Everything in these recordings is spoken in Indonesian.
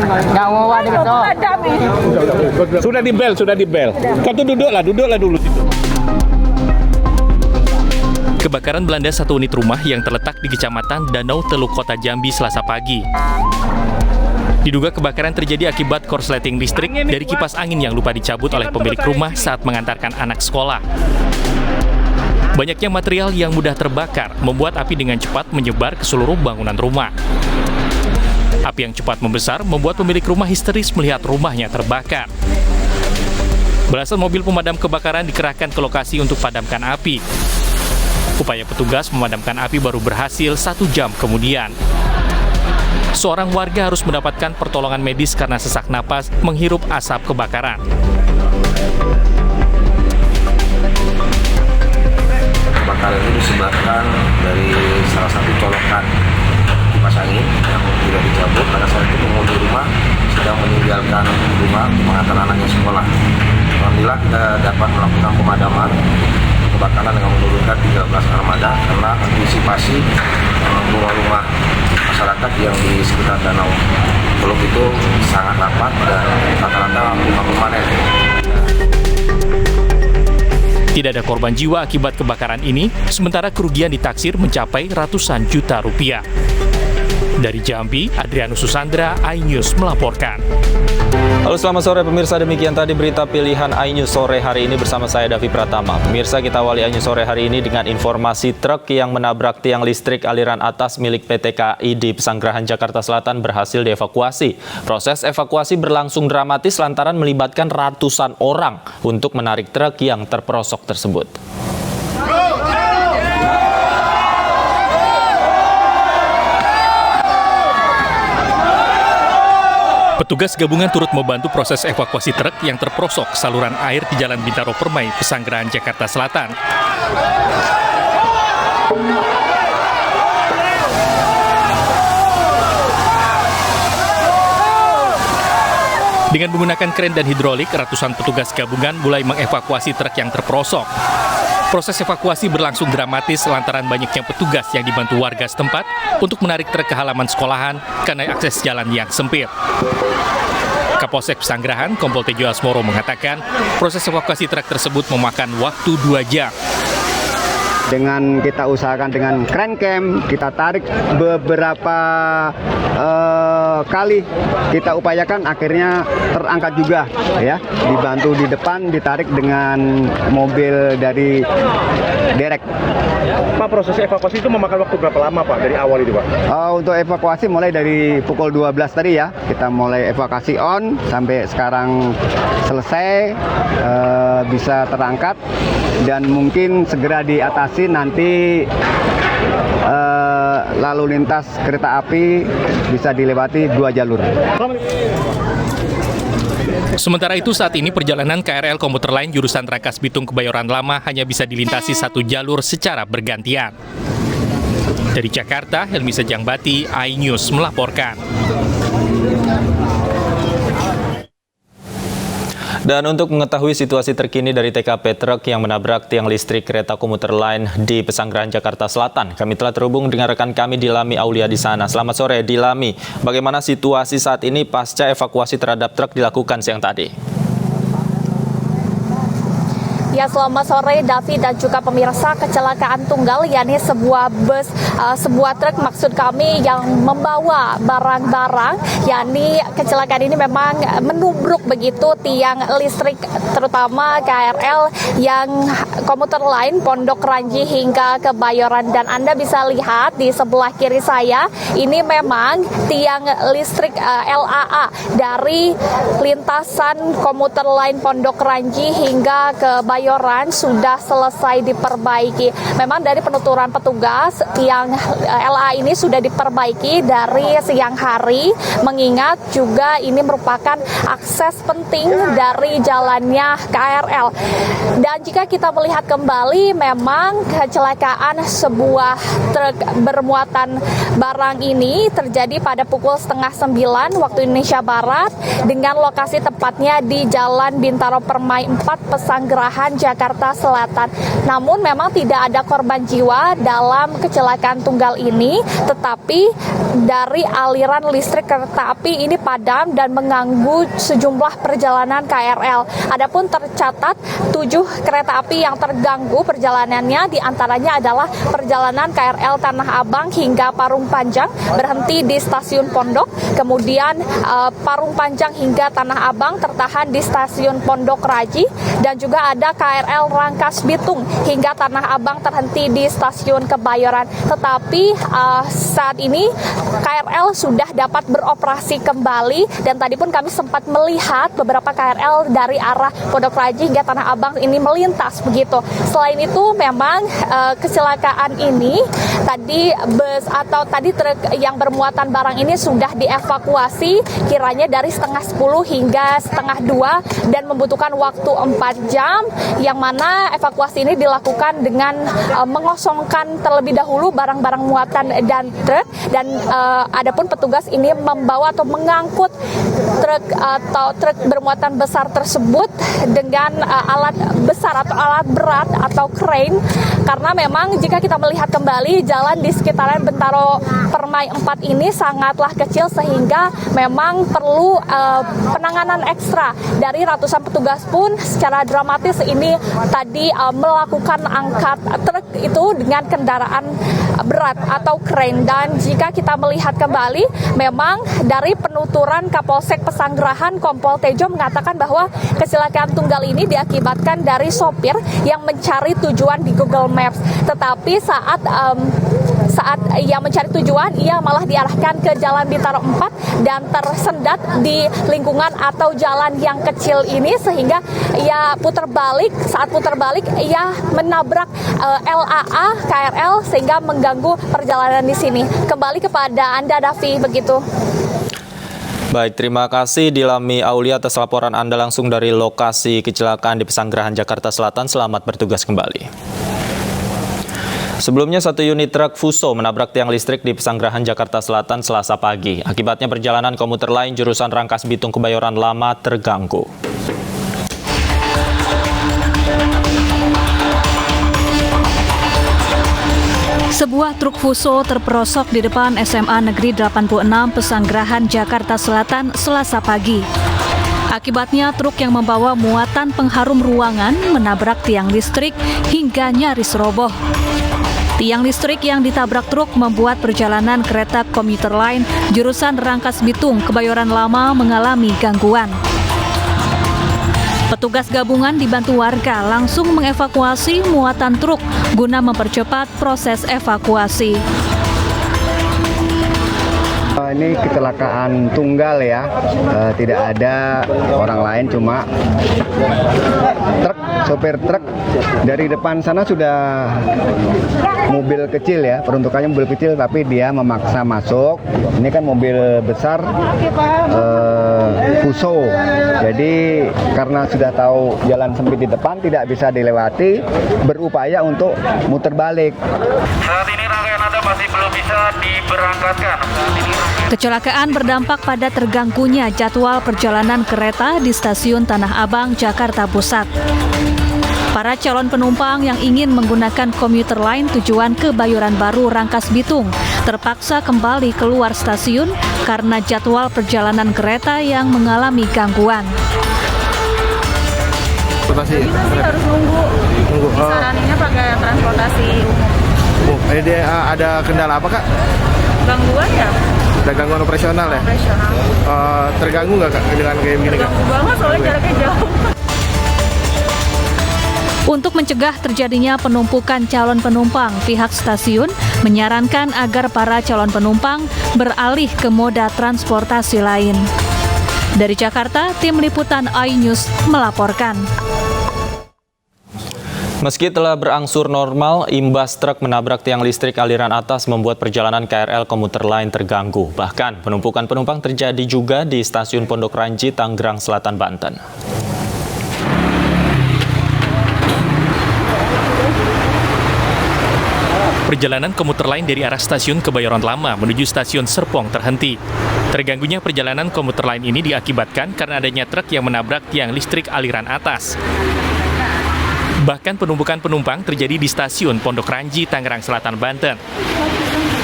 Nggak mau ada gitu. Sudah di bel. Kau tuh duduklah dulu situ. Kebakaran melanda satu unit rumah yang terletak di Kecamatan Danau Teluk, Kota Jambi, Selasa pagi. Diduga kebakaran terjadi akibat korsleting listrik dari kipas angin yang lupa dicabut oleh pemilik rumah saat mengantarkan anak sekolah. Banyaknya material yang mudah terbakar membuat api dengan cepat menyebar ke seluruh bangunan rumah. Api yang cepat membesar membuat pemilik rumah histeris melihat rumahnya terbakar. Belasan mobil pemadam kebakaran dikerahkan ke lokasi untuk padamkan api. Upaya petugas memadamkan api baru berhasil 1 jam kemudian. Seorang warga harus mendapatkan pertolongan medis karena sesak napas menghirup asap kebakaran. Kebakaran ini disebabkan dari salah satu colokan kipas angin yang tidak dicabut. Pada saat itu penghuni rumah sedang meninggalkan rumah mengantar anaknya sekolah. Alhamdulillah kita dapat melakukan pemadaman kebakaran dengan menurunkan 13 armada karena antisipasi rumah-rumah masyarakat yang di sekitar Danau Teluk itu sangat rapat dan rata-rata rumah permanen. Tidak ada korban jiwa akibat kebakaran ini, sementara kerugian ditaksir mencapai ratusan juta rupiah. Dari Jambi, Adrianus Susandra, iNews melaporkan. Halo, selamat sore pemirsa, demikian tadi berita pilihan iNews sore hari ini bersama saya Davi Pratama. Pemirsa, kita awali iNews sore hari ini dengan informasi truk yang menabrak tiang listrik aliran atas milik PT KAI di Pesanggerahan, Jakarta Selatan berhasil dievakuasi. Proses evakuasi berlangsung dramatis lantaran melibatkan ratusan orang untuk menarik truk yang terperosok tersebut. Petugas gabungan turut membantu proses evakuasi truk yang terperosok saluran air di Jalan Bintaro Permai, Pesanggerahan, Jakarta Selatan. Dengan menggunakan kren dan hidrolik, ratusan petugas gabungan mulai mengevakuasi truk yang terperosok. Proses evakuasi berlangsung dramatis lantaran banyaknya petugas yang dibantu warga setempat untuk menarik truk ke halaman sekolahan karena akses jalan yang sempit. Kapolsek Pesanggerahan, Kompol Tejo Asmoro mengatakan proses evakuasi truk tersebut memakan waktu 2 jam. Dengan kita usahakan dengan kren cam, kita tarik beberapa kali kita upayakan, akhirnya terangkat juga ya, dibantu di depan, ditarik dengan mobil dari derek. Pak, proses evakuasi itu memakan waktu berapa lama Pak dari awal itu Pak? Untuk evakuasi mulai dari pukul 12 tadi ya, kita mulai evakuasi on sampai sekarang selesai, bisa terangkat dan mungkin segera diatasi nanti lalu lintas kereta api bisa dilewati 2 jalur. Sementara itu saat ini perjalanan KRL komuter lain jurusan Rangkas Bitung Kebayoran Lama hanya bisa dilintasi 1 jalur secara bergantian. Dari Jakarta, Helmi Sejangbati, iNews melaporkan. Dan untuk mengetahui situasi terkini dari TKP truk yang menabrak tiang listrik kereta komuter lain di Pesanggerahan, Jakarta Selatan, kami telah terhubung dengan rekan kami Dilami Aulia di sana. Selamat sore Dilami, bagaimana situasi saat ini pasca evakuasi terhadap truk dilakukan siang tadi? Ya, selamat sore Davi dan juga pemirsa. Kecelakaan tunggal, yakni sebuah bus, sebuah truk maksud kami yang membawa barang-barang, yakni kecelakaan ini memang menubruk begitu tiang listrik terutama KRL yang komuter lain Pondok Ranji hingga Kebayoran, dan Anda bisa lihat di sebelah kiri saya ini memang tiang listrik LAA dari lintasan komuter lain Pondok Ranji hingga Kebayoran sudah selesai diperbaiki. Memang dari penuturan petugas, tiang LA ini sudah diperbaiki dari siang hari, mengingat juga ini merupakan akses penting dari jalannya KRL. Dan jika kita melihat kembali, memang kecelakaan sebuah truk bermuatan barang ini terjadi pada pukul 8:30 waktu Indonesia Barat dengan lokasi tepatnya di Jalan Bintaro Permai 4 Pesanggerahan, Jakarta Selatan. Namun memang tidak ada korban jiwa dalam kecelakaan tunggal ini, tetapi dari aliran listrik kereta api ini padam dan mengganggu sejumlah perjalanan KRL. Adapun tercatat 7 kereta api yang terganggu perjalanannya, diantaranya adalah perjalanan KRL Tanah Abang hingga Parung Panjang berhenti di stasiun Pondok, kemudian Parung Panjang hingga Tanah Abang tertahan di stasiun Pondok Raji, dan juga ada KRL Rangkas Bitung hingga Tanah Abang terhenti di stasiun Kebayoran. Tetapi saat ini KRL sudah dapat beroperasi kembali, dan tadi pun kami sempat melihat beberapa KRL dari arah Pondok Raji hingga Tanah Abang ini melintas begitu. Selain itu memang kecelakaan ini tadi truk yang bermuatan barang ini sudah dievakuasi kiranya dari setengah 10 hingga setengah 2 dan membutuhkan waktu 4 jam, yang mana evakuasi ini dilakukan dengan mengosongkan terlebih dahulu barang-barang muatan dan truk, dan adapun petugas ini membawa atau mengangkut truk bermuatan besar tersebut dengan alat besar atau alat berat atau crane, karena memang jika kita melihat kembali jalan di sekitaran Bentaro Permai 4 ini sangatlah kecil, sehingga memang perlu penanganan ekstra dari ratusan petugas pun secara dramatis ini tadi melakukan angkat truk itu dengan kendaraan berat atau crane. Dan jika kita melihat kembali, memang dari penuturan Kapolsek Pesanggerahan Kompol Tejo mengatakan bahwa kecelakaan tunggal ini diakibatkan dari sopir yang mencari tujuan di Google Maps, tetapi saat ia mencari tujuan, ia malah diarahkan ke Jalan Bintaro 4 dan tersendat di lingkungan atau jalan yang kecil ini, sehingga ia saat putar balik ia menabrak LAA KRL sehingga mengganggu perjalanan di sini. Kembali kepada Anda, Davi, begitu. Baik, terima kasih Dilami Aulia atas laporan Anda langsung dari lokasi kecelakaan di Pesanggerahan, Jakarta Selatan. Selamat bertugas kembali. Sebelumnya, satu unit truk Fuso menabrak tiang listrik di Pesanggerahan, Jakarta Selatan Selasa pagi. Akibatnya perjalanan komuter lain jurusan Rangkas Bitung Kebayoran Lama terganggu. Sebuah truk Fuso terperosok di depan SMA Negeri 86 Pesanggerahan, Jakarta Selatan Selasa pagi. Akibatnya truk yang membawa muatan pengharum ruangan menabrak tiang listrik hingga nyaris roboh. Tiang listrik yang ditabrak truk membuat perjalanan kereta komuter lain jurusan Rangkas Bitung Kebayoran Lama mengalami gangguan. Petugas gabungan dibantu warga langsung mengevakuasi muatan truk guna mempercepat proses evakuasi. Ini kecelakaan tunggal ya, tidak ada orang lain, cuma sopir truk dari depan sana sudah mobil kecil ya, peruntukannya mobil kecil, tapi dia memaksa masuk. Ini kan mobil besar Fuso, jadi karena sudah tahu jalan sempit di depan tidak bisa dilewati, berupaya untuk muter balik. Saat ini rangkaian Anda masih belum bisa diberangkatkan. Kecelakaan berdampak pada terganggunya jadwal perjalanan kereta di stasiun Tanah Abang, Jakarta Pusat. Para calon penumpang yang ingin menggunakan komuter lain tujuan ke Kebayoran Baru Rangkas Bitung terpaksa kembali keluar stasiun karena jadwal perjalanan kereta yang mengalami gangguan. Jadi masih harus nunggu. Disarannya pakai transportasi umum. Ini ada kendala apa, Kak? Gangguan ya? Ada gangguan operasional ya? Operasional. Terganggu nggak, Kak, dengan kayak begini, Kak? Ganggu banget soalnya jaraknya jauh. Untuk mencegah terjadinya penumpukan calon penumpang, pihak stasiun menyarankan agar para calon penumpang beralih ke moda transportasi lain. Dari Jakarta, tim liputan iNews melaporkan. Meski telah berangsur normal, imbas truk menabrak tiang listrik aliran atas membuat perjalanan KRL komuter lain terganggu. Bahkan penumpukan penumpang terjadi juga di stasiun Pondok Ranji, Tanggerang Selatan, Banten. Perjalanan komuter lain dari arah stasiun Kebayoran Lama menuju stasiun Serpong terhenti. Terganggunya perjalanan komuter lain ini diakibatkan karena adanya truk yang menabrak tiang listrik aliran atas. Bahkan penumpukan penumpang terjadi di stasiun Pondok Ranji, Tangerang Selatan, Banten.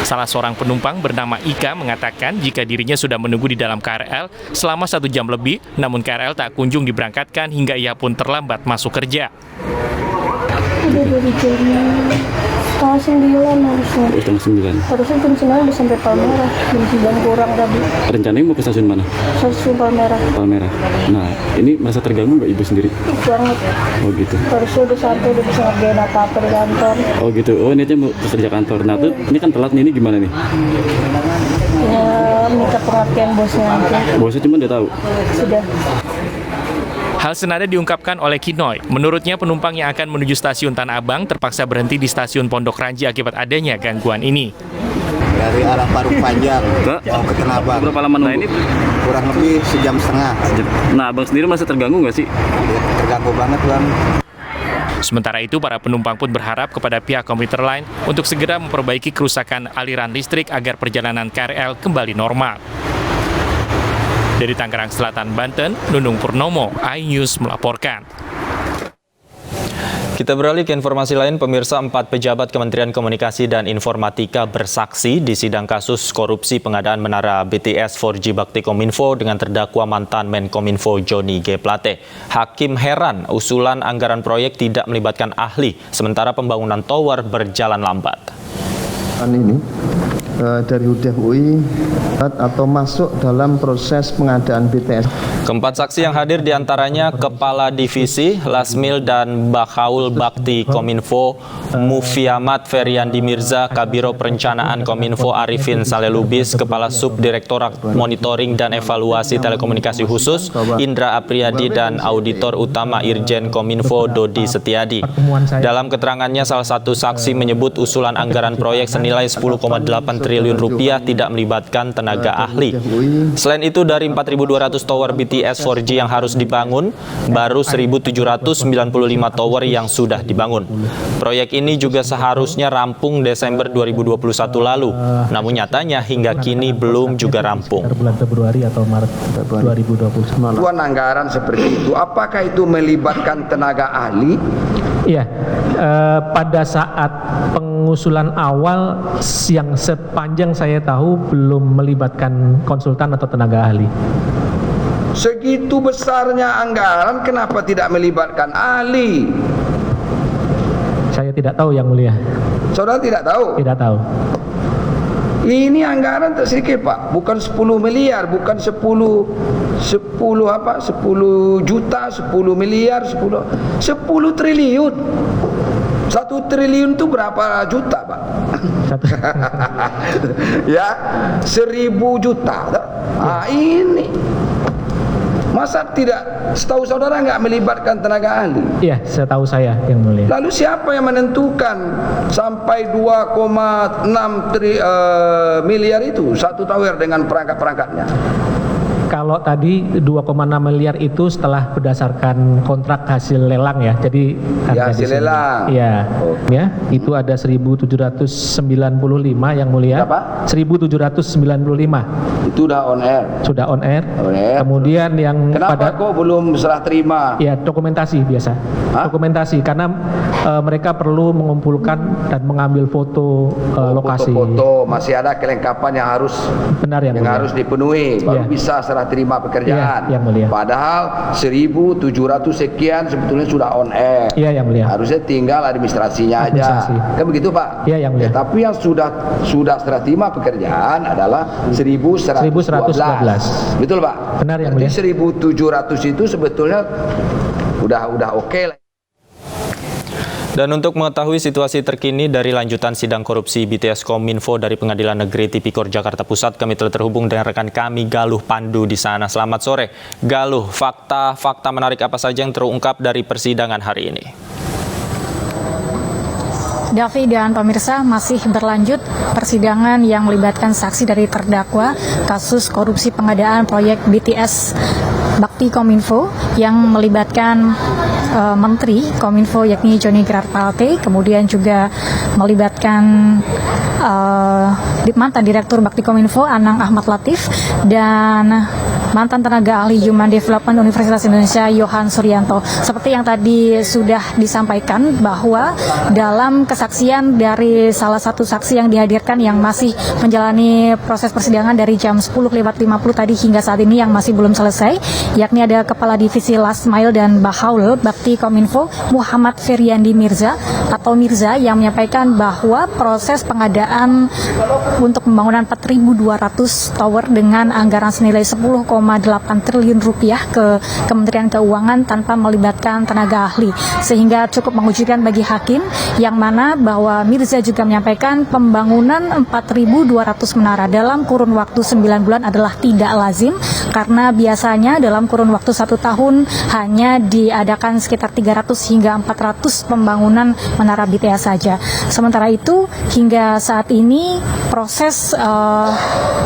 Salah seorang penumpang bernama Ika mengatakan jika dirinya sudah menunggu di dalam KRL selama 1 jam lebih, namun KRL tak kunjung diberangkatkan hingga ia pun terlambat masuk kerja. Udah dari jam 9 harusnya. Jam 9? Harusnya jam 9 udah sampai Palmerah, jam 9 kurang tadi. Rencananya mau ke stasiun mana? Stasiun Palmerah. Palmerah. Nah, ini merasa terganggu nggak ibu sendiri? Banget. Oh gitu. Harusnya udah santai, udah bisa ngerjain apa-apa di kantor. Oh gitu, oh ini aja mau kerja kantor. Nah tuh, ini kan telat nih, ini gimana nih? Ya, minta pengertian bosnya aja. Bosnya cuma udah tahu? Sudah. Hal senada diungkapkan oleh Kinoy. Menurutnya penumpang yang akan menuju stasiun Tanah Abang terpaksa berhenti di stasiun Pondok Ranji akibat adanya gangguan ini. Dari arah Parung Panjang mau ke Tanah Abang. Berapa lama nunggu? Nah, ini kurang lebih sejam setengah. Nah, abang sendiri masih terganggu nggak sih? Ya, terganggu banget bang. Sementara itu, para penumpang pun berharap kepada pihak komuter lain untuk segera memperbaiki kerusakan aliran listrik agar perjalanan KRL kembali normal. Dari Tangerang Selatan, Banten, Nunung Purnomo, iNews melaporkan. Kita beralih ke informasi lain, pemirsa. 4 pejabat Kementerian Komunikasi dan Informatika bersaksi di sidang kasus korupsi pengadaan menara BTS 4G Bakti Kominfo dengan terdakwa mantan Menkominfo Johnny G. Plate. Hakim heran usulan anggaran proyek tidak melibatkan ahli, sementara pembangunan tower berjalan lambat. Ini dari UDF UI atau masuk dalam proses pengadaan BTS. Keempat saksi yang hadir diantaranya Kepala Divisi Lasmil dan Bakhaul Bakti Kominfo Mufiamat Feryandi Mirza, Kabiro Perencanaan Kominfo Arifin Salelubis, Kepala Subdirektorat Monitoring dan Evaluasi Telekomunikasi Khusus Indra Apriyadi, dan Auditor Utama Irjen Kominfo Dodi Setiadi. Dalam keterangannya, salah satu saksi menyebut usulan anggaran proyek senilai 10,8 triliun rupiah tidak melibatkan tenaga ahli. Selain itu, dari 4.200 tower BTS 4G yang harus dibangun, baru 1.795 tower yang sudah dibangun. Proyek ini juga seharusnya rampung Desember 2021 lalu, namun nyatanya hingga kini belum juga rampung. Bulan Februari atau Maret 2021. Tuan anggaran seperti itu, apakah itu melibatkan tenaga ahli? Iya, pada saat pengusulan awal yang sepanjang saya tahu belum melibatkan konsultan atau tenaga ahli. Segitu besarnya anggaran, kenapa tidak melibatkan ahli? Saya tidak tahu, Yang Mulia. Saudara tidak tahu? Tidak tahu. Ini anggaran tak sedikit Pak, bukan 10 miliar, bukan 10 juta, 10 miliar, 10 triliun. 1 triliun itu berapa juta Pak? Ya, 1.000 juta. Nah, ini masa tidak, setahu saudara nggak melibatkan tenaga ahli? Iya, setahu saya, Yang Mulia. Lalu siapa yang menentukan sampai 2,6 miliar itu satu tower dengan perangkat-perangkatnya? Kalau tadi 2,6 miliar itu setelah berdasarkan kontrak hasil lelang ya. Jadi ya, hasil lelang. Iya. Ya, itu ada 1.795 Yang Mulia. Berapa? 1.795. Itu udah on air. Sudah on air. On air. Kemudian yang kenapa kok belum serah terima? Ya, dokumentasi biasa. Hah? Dokumentasi karena mereka perlu mengumpulkan dan mengambil foto lokasi. Foto-foto, masih ada kelengkapan yang harus harus dipenuhi baru bisa serah terima pekerjaan. Yang Mulia. Padahal 1.700 sekian sebetulnya sudah on air. Iya, Yang Mulia. Harusnya tinggal administrasinya aja. Kan begitu Pak? Iya, Yang Mulia. Tapi yang sudah serah terima pekerjaan adalah 1.112. Betul Pak? Benar, Yang Mulia. 1.700 itu sebetulnya udah oke lah. Dan untuk mengetahui situasi terkini dari lanjutan sidang korupsi BTS Kominfo dari Pengadilan Negeri Tipikor Jakarta Pusat, kami telah terhubung dengan rekan kami Galuh Pandu di sana. Selamat sore, Galuh. Fakta menarik apa saja yang terungkap dari persidangan hari ini? Davi dan pemirsa, masih berlanjut persidangan yang melibatkan saksi dari terdakwa kasus korupsi pengadaan proyek BTS Bakti Kominfo yang melibatkan Menteri Kominfo yakni Johnny G. Plate, kemudian juga melibatkan mantan Direktur Baktikominfo Anang Ahmad Latif dan mantan tenaga ahli Human Development Universitas Indonesia Yohan Suryanto. Seperti yang tadi sudah disampaikan bahwa dalam kesaksian dari salah satu saksi yang dihadirkan yang masih menjalani proses persidangan dari jam 10:50 tadi hingga saat ini yang masih belum selesai, yakni ada Kepala Divisi Last Mile dan Bahaul Baktikominfo Muhammad Feryandi Mirza atau Mirza yang menyampaikan bahwa proses pengadaan untuk pembangunan 4.200 tower dengan anggaran senilai 10,8 triliun rupiah ke Kementerian Keuangan tanpa melibatkan tenaga ahli, sehingga cukup mengejutkan bagi hakim, yang mana bahwa Mirza juga menyampaikan pembangunan 4.200 menara dalam kurun waktu 9 bulan adalah tidak lazim, karena biasanya dalam kurun waktu 1 tahun hanya diadakan sekitar 300 hingga 400 pembangunan menara BTS saja. Sementara itu hingga saat ini proses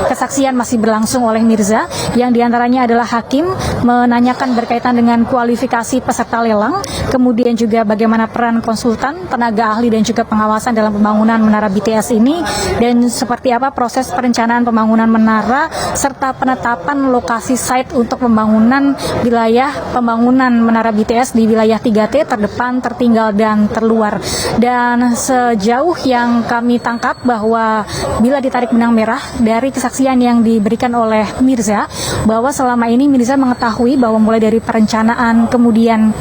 kesaksian masih berlangsung oleh Mirza, yang diantaranya adalah hakim menanyakan berkaitan dengan kualifikasi peserta lelang, kemudian juga bagaimana peran konsultan, tenaga ahli dan juga pengawasan dalam pembangunan menara BTS ini, dan seperti apa proses perencanaan pembangunan menara serta penetapan lokasi site untuk pembangunan wilayah pembangunan menara BTS di wilayah 3T, terdepan, tertinggal dan terluar. Dan sejauh yang kami tangkap bahwa bila ditarik benang merah dari kesaksian yang diberikan oleh Mirza, bahwa selama ini Mirza mengetahui bahwa mulai dari perencanaan, kemudian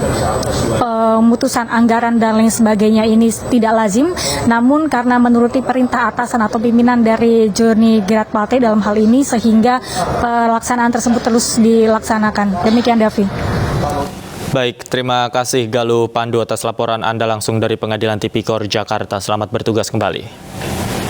pemutusan anggaran dan lain sebagainya ini tidak lazim, namun karena menuruti perintah atasan atau pimpinan dari Joni Gerat Plate dalam hal ini, sehingga pelaksanaan tersebut terus dilaksanakan. Demikian, Davi. Baik, terima kasih Galuh Pandu atas laporan Anda langsung dari Pengadilan Tipikor Jakarta. Selamat bertugas kembali.